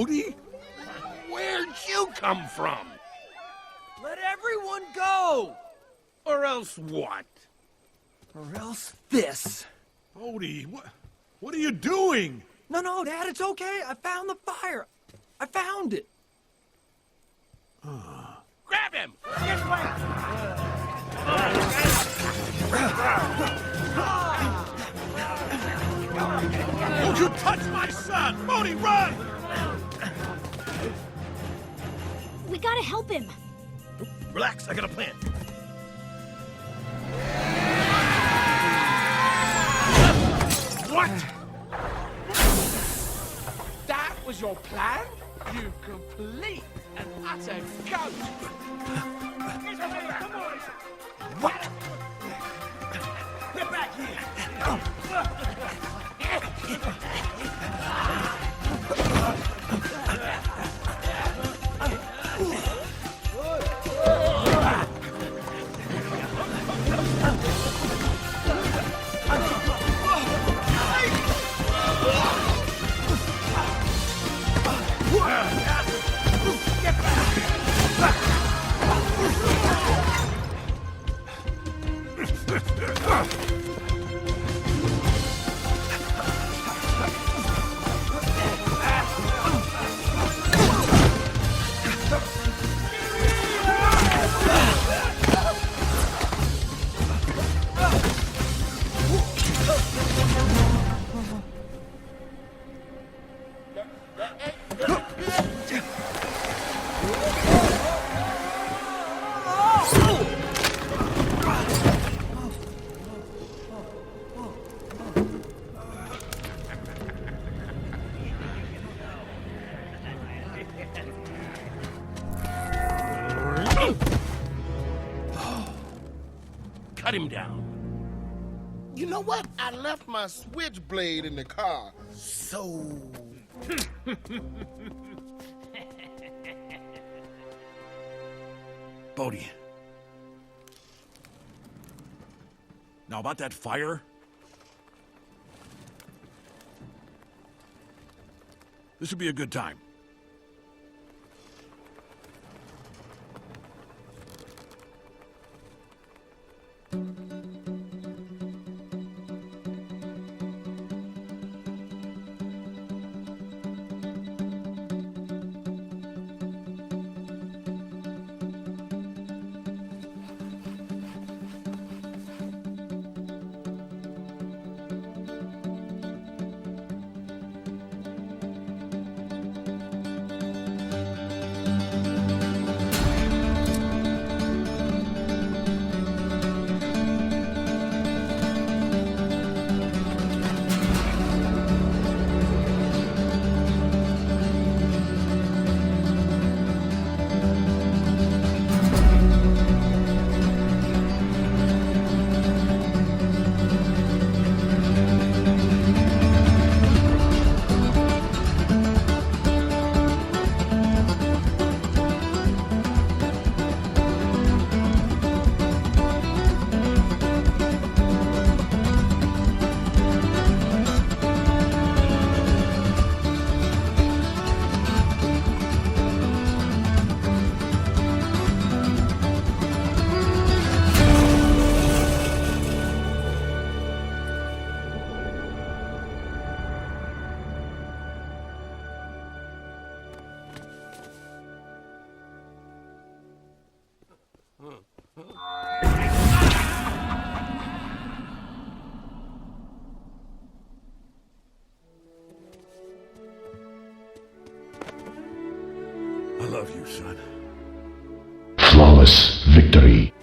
Bodi? Where'd you come from? Let everyone go! Or else what? Or else this. Bodi, what are you doing? No, Dad, it's okay. I found the fire. I found it. Grab him! Don't you touch my son! Bodi, run! We gotta help him. Relax, I got a plan. What? That was your plan? You complete and utter goat! What? Get back here! Cut him down. You know what? I left my switchblade in the car. So... Bodi. Now about that fire. This would be a good time. I love you, son. Flawless victory.